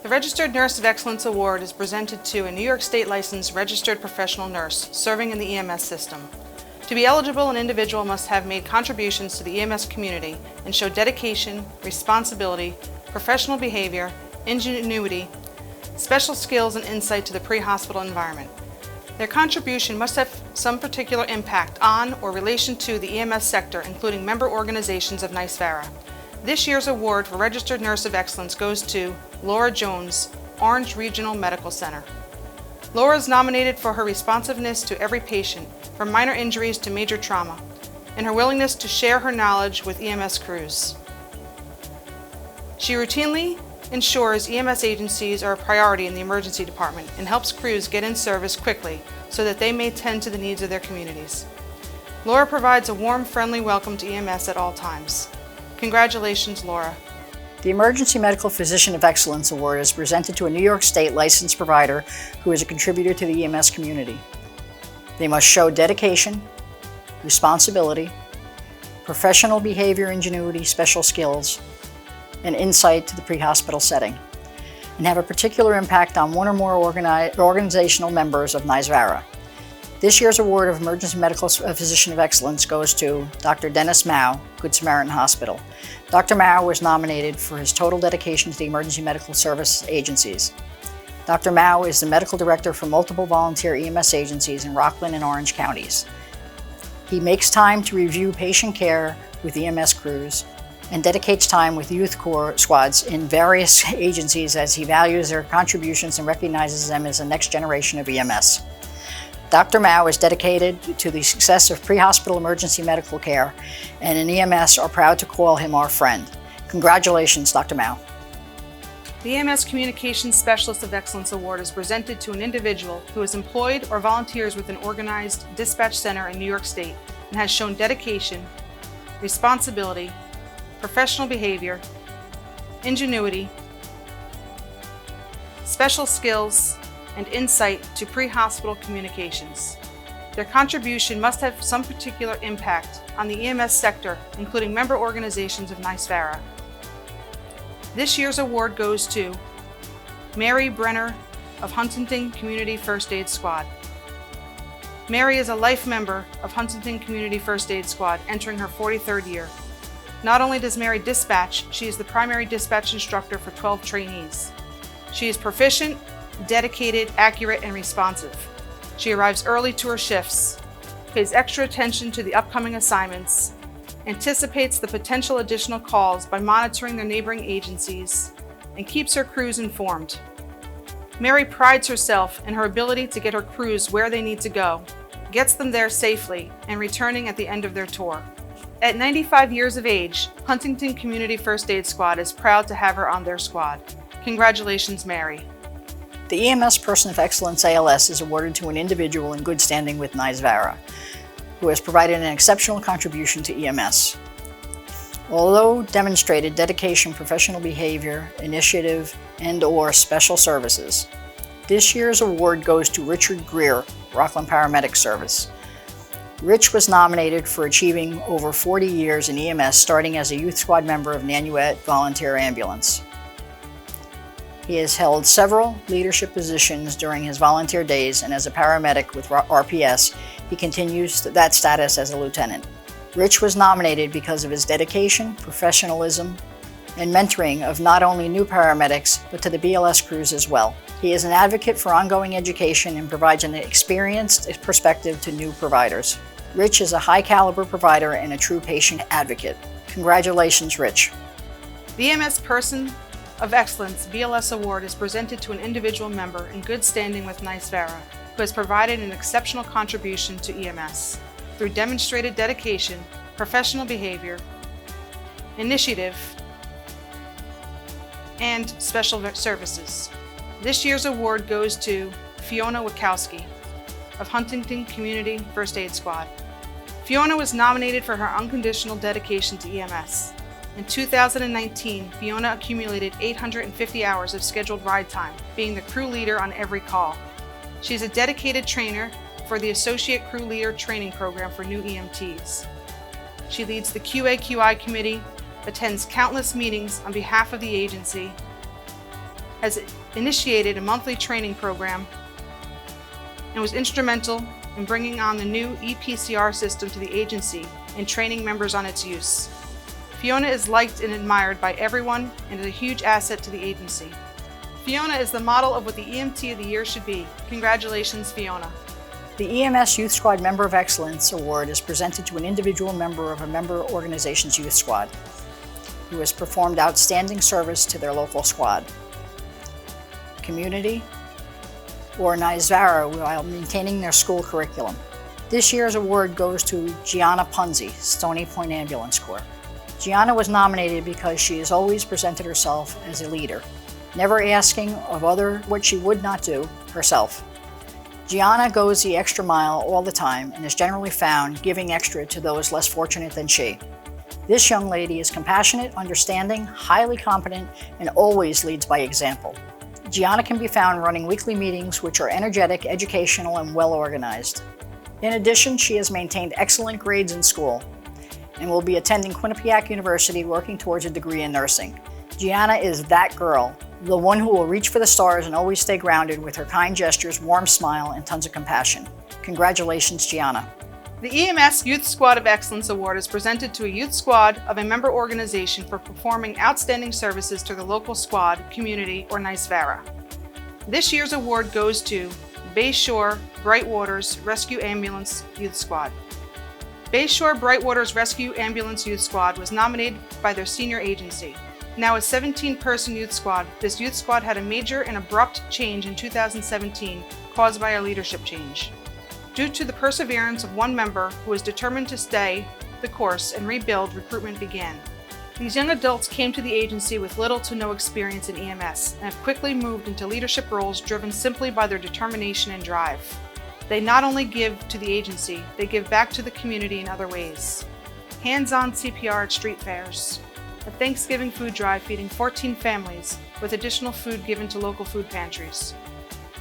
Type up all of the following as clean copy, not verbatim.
The Registered Nurse of Excellence Award is presented to a New York State licensed registered professional nurse serving in the EMS system. To be eligible, an individual must have made contributions to the EMS community and show dedication, responsibility, professional behavior, ingenuity, special skills, and insight to the pre-hospital environment. Their contribution must have some particular impact on or relation to the EMS sector, including member organizations of NYSVARA. This year's award for Registered Nurse of Excellence goes to Laura Jones, Orange Regional Medical Center. Laura is nominated for her responsiveness to every patient, from minor injuries to major trauma, and her willingness to share her knowledge with EMS crews. She routinely ensures EMS agencies are a priority in the emergency department and helps crews get in service quickly so that they may tend to the needs of their communities. Laura provides a warm, friendly welcome to EMS at all times. Congratulations, Laura. The Emergency Medical Physician of Excellence Award is presented to a New York State licensed provider who is a contributor to the EMS community. They must show dedication, responsibility, professional behavior, ingenuity, special skills, and insight to the pre-hospital setting, and have a particular impact on one or more organizational members of NYSVARA. This year's award of Emergency Medical Physician of Excellence goes to Dr. Dennis Mao, Good Samaritan Hospital. Dr. Mao was nominated for his total dedication to the emergency medical service agencies. Dr. Mao is the medical director for multiple volunteer EMS agencies in Rockland and Orange counties. He makes time to review patient care with EMS crews and dedicates time with youth corps squads in various agencies as he values their contributions and recognizes them as the next generation of EMS. Dr. Mao is dedicated to the success of pre-hospital emergency medical care, and in EMS are proud to call him our friend. Congratulations, Dr. Mao. The EMS Communications Specialist of Excellence Award is presented to an individual who is employed or volunteers with an organized dispatch center in New York State and has shown dedication, responsibility, professional behavior, ingenuity, special skills, and insight to pre-hospital communications. Their contribution must have some particular impact on the EMS sector, including member organizations of NYSVARA. This year's award goes to Mary Brenner of Huntington Community First Aid Squad. Mary is a life member of Huntington Community First Aid Squad, entering her 43rd year. Not only does Mary dispatch, she is the primary dispatch instructor for 12 trainees. She is proficient, dedicated, accurate, and responsive. She arrives early to her shifts, pays extra attention to the upcoming assignments, anticipates the potential additional calls by monitoring their neighboring agencies, and keeps her crews informed. Mary prides herself in her ability to get her crews where they need to go, gets them there safely, and returning at the end of their tour. At 95 years of age, Huntington Community First Aid Squad is proud to have her on their squad. Congratulations, Mary. The EMS Person of Excellence ALS is awarded to an individual in good standing with NYSVARA, who has provided an exceptional contribution to EMS. Although demonstrated dedication, professional behavior, initiative, and/or special services, this year's award goes to Richard Greer, Rockland Paramedic Service. Rich was nominated for achieving over 40 years in EMS, starting as a youth squad member of Nanuet Volunteer Ambulance. He has held several leadership positions during his volunteer days, and as a paramedic with RPS, he continues that status as a lieutenant. Rich was nominated because of his dedication, professionalism, and mentoring of not only new paramedics, but to the BLS crews as well. He is an advocate for ongoing education and provides an experienced perspective to new providers. Rich is a high-caliber provider and a true patient advocate. Congratulations, Rich. The EMS Person of Excellence BLS Award is presented to an individual member in good standing with NYSVARA who has provided an exceptional contribution to EMS through demonstrated dedication, professional behavior, initiative, and special services. This year's award goes to Fiona Wachowski of Huntington Community First Aid Squad. Fiona was nominated for her unconditional dedication to EMS. In 2019, Fiona accumulated 850 hours of scheduled ride time, being the crew leader on every call. She is a dedicated trainer for the Associate Crew Leader Training Program for new EMTs. She leads the QA/QI committee, attends countless meetings on behalf of the agency, has initiated a monthly training program and was instrumental in bringing on the new EPCR system to the agency and training members on its use. Fiona is liked and admired by everyone and is a huge asset to the agency. Fiona is the model of what the EMT of the Year should be. Congratulations, Fiona. The EMS Youth Squad Member of Excellence Award is presented to an individual member of a member organization's youth squad who has performed outstanding service to their local squad, community, or NYSVARA while maintaining their school curriculum. This year's award goes to Gianna Punzi, Stony Point Ambulance Corps. Gianna was nominated because she has always presented herself as a leader, never asking of others what she would not do herself. Gianna goes the extra mile all the time and is generally found giving extra to those less fortunate than she. This young lady is compassionate, understanding, highly competent, and always leads by example. Gianna can be found running weekly meetings which are energetic, educational, and well organized. In addition, she has maintained excellent grades in school and will be attending Quinnipiac University working towards a degree in nursing. Gianna is that girl, the one who will reach for the stars and always stay grounded with her kind gestures, warm smile, and tons of compassion. Congratulations, Gianna. The EMS Youth Squad of Excellence Award is presented to a youth squad of a member organization for performing outstanding services to the local squad, community, or NYSVARA. This year's award goes to Bayshore Brightwaters Rescue Ambulance Youth Squad. Bayshore Brightwaters Rescue Ambulance Youth Squad was nominated by their senior agency. Now a 17-person youth squad, this youth squad had a major and abrupt change in 2017 caused by a leadership change. Due to the perseverance of one member who was determined to stay the course and rebuild, recruitment began. These young adults came to the agency with little to no experience in EMS and have quickly moved into leadership roles driven simply by their determination and drive. They not only give to the agency, they give back to the community in other ways. Hands-on CPR at street fairs, a Thanksgiving food drive feeding 14 families with additional food given to local food pantries.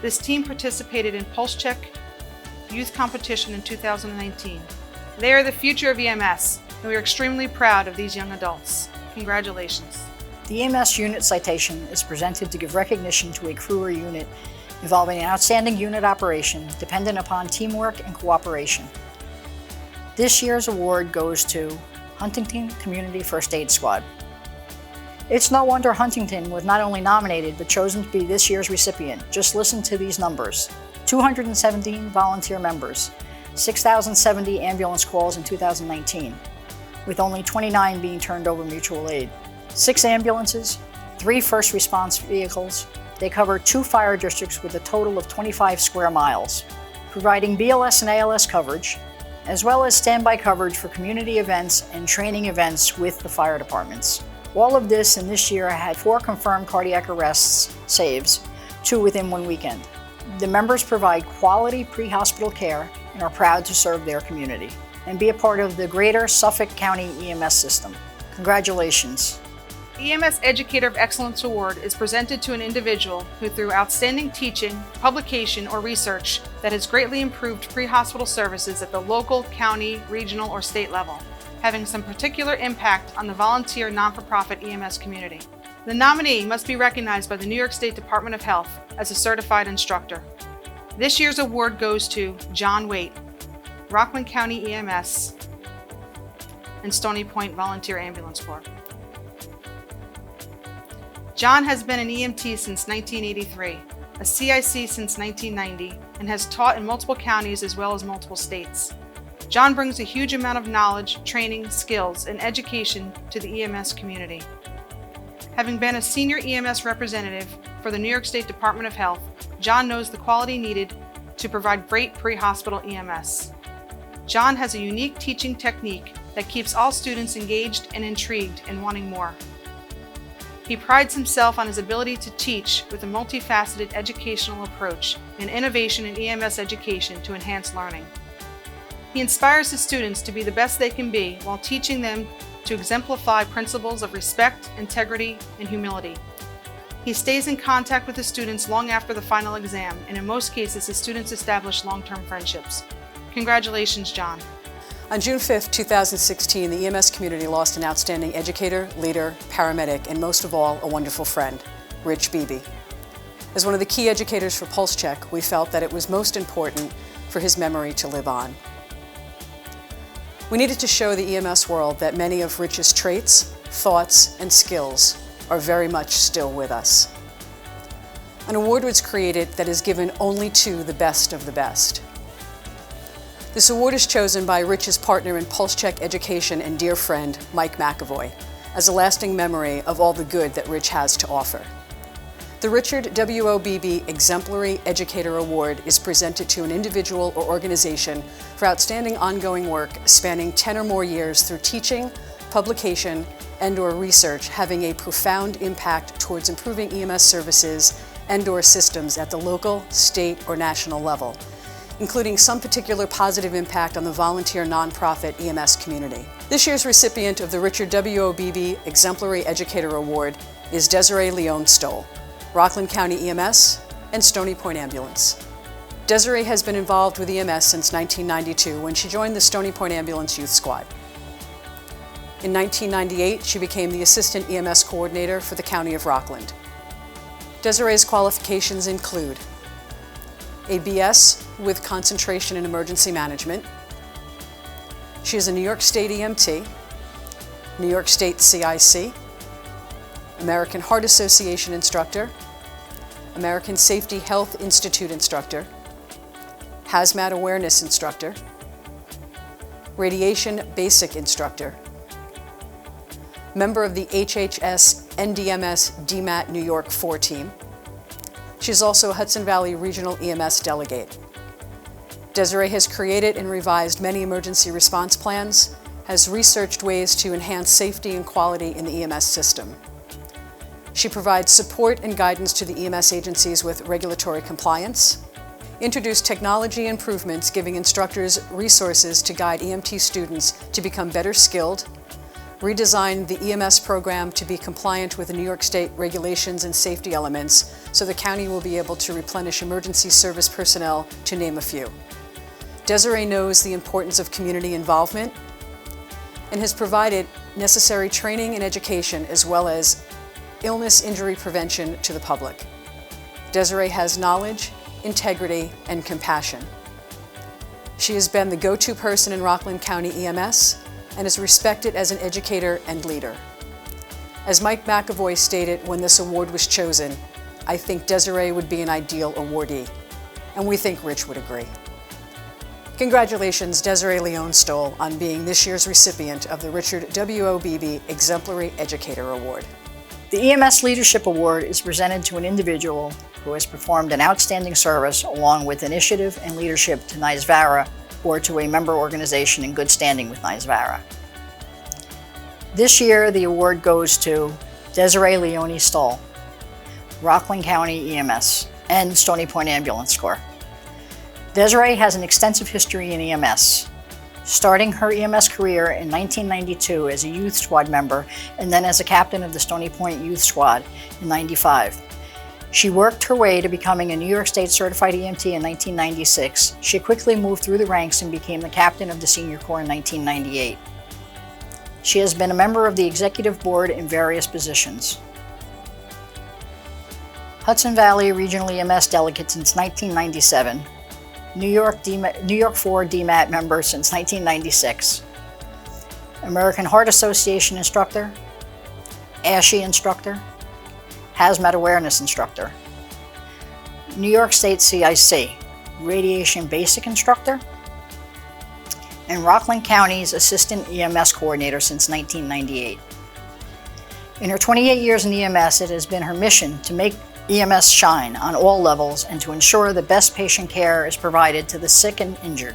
This team participated in Pulse Check Youth Competition in 2019. They are the future of EMS, and we are extremely proud of these young adults. Congratulations. The EMS Unit Citation is presented to give recognition to a crew or unit involving an outstanding unit operation dependent upon teamwork and cooperation. This year's award goes to Huntington Community First Aid Squad. It's no wonder Huntington was not only nominated but chosen to be this year's recipient. Just listen to these numbers. 217 volunteer members, 6,070 ambulance calls in 2019, with only 29 being turned over mutual aid. 6 ambulances, 3 first response vehicles. They cover 2 fire districts with a total of 25 square miles, providing BLS and ALS coverage, as well as standby coverage for community events and training events with the fire departments. All of this in this year had 4 confirmed cardiac arrests, saves, 2 within 1 weekend. The members provide quality pre-hospital care and are proud to serve their community and be a part of the greater Suffolk County EMS system. Congratulations. The EMS Educator of Excellence Award is presented to an individual who, through outstanding teaching, publication, or research, that has greatly improved pre-hospital services at the local, county, regional, or state level, having some particular impact on the volunteer non-for-profit EMS community. The nominee must be recognized by the New York State Department of Health as a certified instructor. This year's award goes to John Waite, Rockland County EMS and Stony Point Volunteer Ambulance Corps. John has been an EMT since 1983, a CIC since 1990, and has taught in multiple counties as well as multiple states. John brings a huge amount of knowledge, training, skills, and education to the EMS community. Having been a senior EMS representative for the New York State Department of Health, John knows the quality needed to provide great pre-hospital EMS. John has a unique teaching technique that keeps all students engaged and intrigued and wanting more. He prides himself on his ability to teach with a multifaceted educational approach and innovation in EMS education to enhance learning. He inspires his students to be the best they can be while teaching them to exemplify principles of respect, integrity, and humility. He stays in contact with his students long after the final exam, and in most cases, his students establish long-term friendships. Congratulations, John. On June 5, 2016, the EMS community lost an outstanding educator, leader, paramedic, and most of all, a wonderful friend. Rich Beebe. As one of the key educators for PulseCheck, we felt that it was most important for his memory to live on. We needed to show the EMS world that many of Rich's traits, thoughts, and skills are very much still with us. An award was created that is given only to the best of the best. This award is chosen by Rich's partner in PulseCheck education and dear friend, Mike McAvoy, as a lasting memory of all the good that Rich has to offer. The Richard W.O. Beebe Exemplary Educator Award is presented to an individual or organization for outstanding ongoing work spanning 10 or more years through teaching, publication, and/or research having a profound impact towards improving EMS services and/or systems at the local, state, or national level, including some particular positive impact on the volunteer nonprofit EMS community. This year's recipient of the Richard W.O. Beebe Exemplary Educator Award is Desiree Leon Stoll, Rockland County EMS and Stony Point Ambulance. Desiree has been involved with EMS since 1992 when she joined the Stony Point Ambulance Youth Squad. In 1998, she became the Assistant EMS Coordinator for the County of Rockland. Desiree's qualifications include a BS with concentration in emergency management. She is a New York State EMT, New York State CIC, American Heart Association instructor, American Safety Health Institute instructor, Hazmat Awareness instructor, Radiation Basic instructor, member of the HHS NDMS DMAT New York 4 team. She is also a Hudson Valley Regional EMS delegate. Desiree has created and revised many emergency response plans, has researched ways to enhance safety and quality in the EMS system. She provides support and guidance to the EMS agencies with regulatory compliance, introduced technology improvements giving instructors resources to guide EMT students to become better skilled, redesigned the EMS program to be compliant with the New York State regulations and safety elements so the county will be able to replenish emergency service personnel, to name a few. Desiree knows the importance of community involvement and has provided necessary training and education as well as illness injury prevention to the public. Desiree has knowledge, integrity, and compassion. She has been the go-to person in Rockland County EMS and is respected as an educator and leader. As Mike McAvoy stated when this award was chosen, I think Desiree would be an ideal awardee, and we think Rich would agree. Congratulations, Desiree Leon Stoll, on being this year's recipient of the Richard W.O. Beebe Exemplary Educator Award. The EMS Leadership Award is presented to an individual who has performed an outstanding service along with initiative and leadership to NYSVARA or to a member organization in good standing with NYSVARA. This year, the award goes to Desiree Leon Stoll, Rockland County EMS, and Stony Point Ambulance Corps. Desiree has an extensive history in EMS, starting her EMS career in 1992 as a youth squad member and then as a captain of the Stony Point Youth Squad in '95. She worked her way to becoming a New York State certified EMT in 1996. She quickly moved through the ranks and became the captain of the Senior Corps in 1998. She has been a member of the executive board in various positions. Hudson Valley Regional EMS delegate since 1997. New York 4 DMAT member since 1996. American Heart Association instructor, ASHE instructor, Hazmat Awareness instructor, New York State CIC, Radiation Basic instructor, and Rockland County's Assistant EMS Coordinator since 1998. In her 28 years in EMS, it has been her mission to make EMS shine on all levels and to ensure the best patient care is provided to the sick and injured.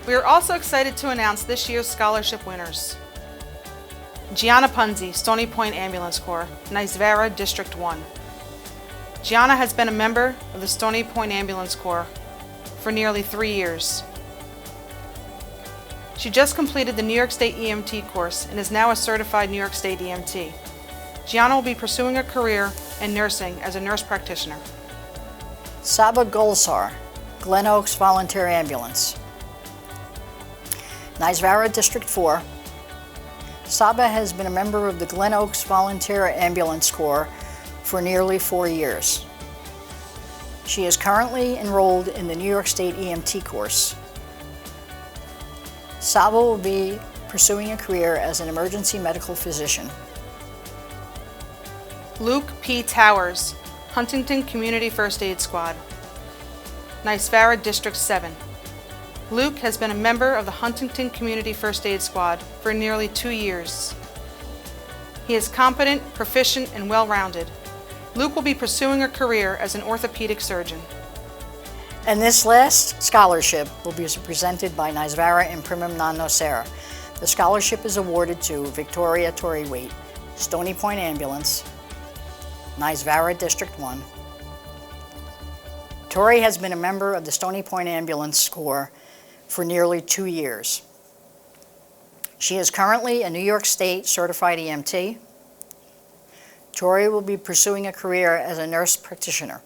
We are also excited to announce this year's scholarship winners. Gianna Punzi, Stony Point Ambulance Corps, NYSVARA District 1. Gianna has been a member of the Stony Point Ambulance Corps for nearly 3 years. She just completed the New York State EMT course and is now a certified New York State EMT. Gianna will be pursuing a career in nursing as a nurse practitioner. Saba Golsar, Glen Oaks Volunteer Ambulance. NYSVARA District 4. Saba has been a member of the Glen Oaks Volunteer Ambulance Corps for nearly 4 years. She is currently enrolled in the New York State EMT course. Saba will be pursuing a career as an emergency medical physician. Luke P. Towers, Huntington Community First Aid Squad, Nicevara District 7. Luke has been a member of the Huntington Community First Aid Squad for nearly 2 years. He is competent, proficient, and well-rounded. Luke will be pursuing a career as an orthopedic surgeon. And this last scholarship will be presented by Nicevara in Primum Non Nocere. The scholarship is awarded to Victoria Torrey Waite, Stony Point Ambulance, Nicevara District 1. Torrey has been a member of the Stony Point Ambulance Corps for nearly 2 years. She is currently a New York State certified EMT. Torrey will be pursuing a career as a nurse practitioner.